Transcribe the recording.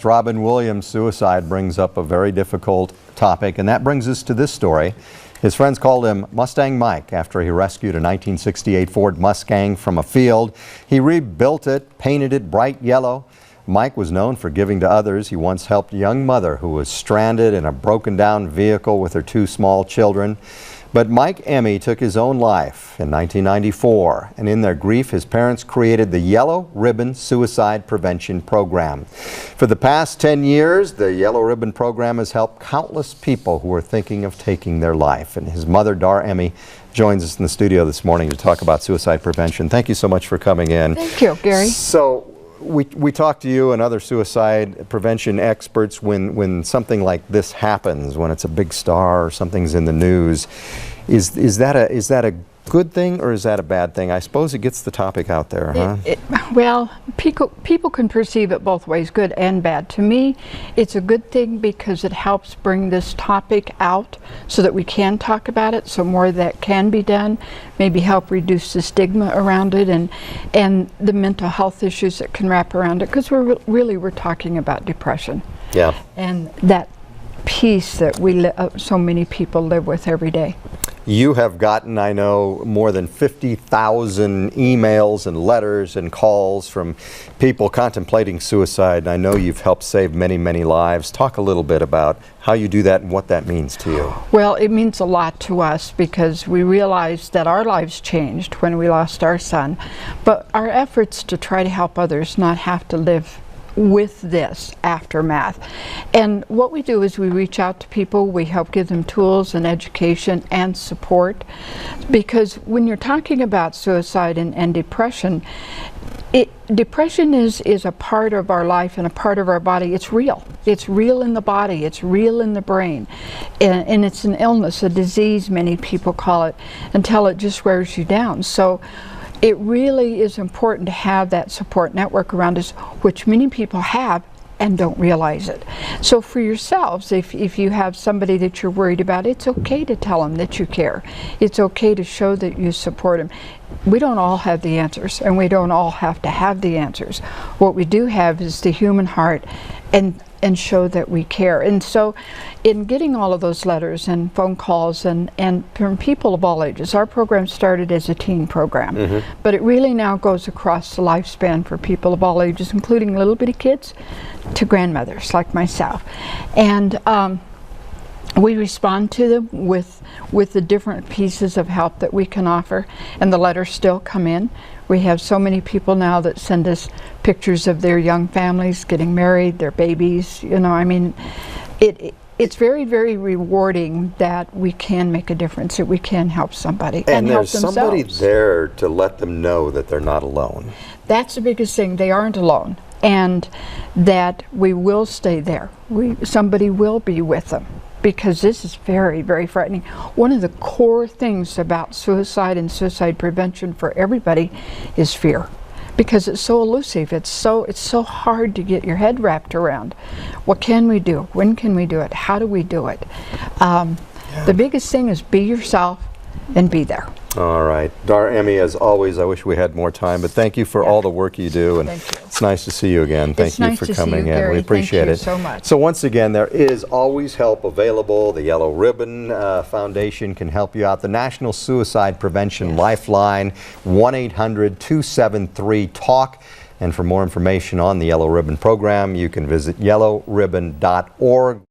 Robin Williams' suicide brings up a very difficult topic, and that brings us to this story. His friends called him Mustang Mike after he rescued a 1968 Ford Mustang from a field. He rebuilt it, painted it bright yellow. Mike was known for giving to others. He once helped a young mother who was stranded in a broken down vehicle with her 2 small children. But Mike Emme took his own life in 1994, and in their grief, his parents created the Yellow Ribbon Suicide Prevention Program. For the past 10 years, the Yellow Ribbon Program has helped countless people who are thinking of taking their life. And his mother, Dar Emme, joins us in the studio this morning to talk about suicide prevention. Thank you so much for coming in. Thank you, Gary. So, we talk to you and other suicide prevention experts when something like this happens, when it's a big star or something's in the news. Is that a good thing or is that a bad thing? I suppose it gets the topic out there, huh? Well, people can perceive it both ways, good and bad. To me, it's a good thing because it helps bring this topic out so that we can talk about it, so more of that can be done, maybe help reduce the stigma around it and the mental health issues that can wrap around it, because we're talking about depression. Yeah. And that peace that so many people live with every day. You have gotten, I know, more than 50,000 emails and letters and calls from people contemplating suicide. I know you've helped save many, many lives. Talk a little bit about how you do that and what that means to you. Well, it means a lot to us because we realized that our lives changed when we lost our son. But our efforts to try to help others not have to live with this aftermath. And what we do is we reach out to people, we help give them tools and education and support, because when you're talking about suicide and depression, depression is a part of our life and a part of our body. It's real. It's real in the body. It's real in the brain. And it's an illness, a disease, many people call it, until it just wears you down. So it really is important to have that support network around us, which many people have and don't realize it. So for yourselves, if you have somebody that you're worried about, it's okay to tell them that you care. It's okay to show that you support them. We don't all have the answers, and we don't all have to have the answers. What we do have is the human heart and show that we care. And so in getting all of those letters and phone calls and from people of all ages, our program started as a teen program, but it really now goes across the lifespan for people of all ages, including little bitty kids to grandmothers like myself. And we respond to them with the different pieces of help that we can offer, and the letters still come in. We have so many people now that send us pictures of their young families getting married, their babies, you know, I mean, it's very, very rewarding that we can make a difference, that we can help somebody and help themselves. And there's somebody there to let them know that they're not alone. That's the biggest thing, they aren't alone, and that we will stay there. Somebody will be with them, because this is very, very frightening. One of the core things about suicide and suicide prevention for everybody is fear, because it's so elusive. It's so hard to get your head wrapped around. What can we do? When can we do it? How do we do it? The biggest thing is be yourself and be there. All right. Dar Emme, as always, I wish we had more time, but thank you for all the work you do, and it's nice to see you again. Thank you for coming in. We appreciate it. Thank you so much. So once again, there is always help available. The Yellow Ribbon Foundation can help you out. The National Suicide Prevention Lifeline, 1-800-273-TALK. And for more information on the Yellow Ribbon program, you can visit yellowribbon.org.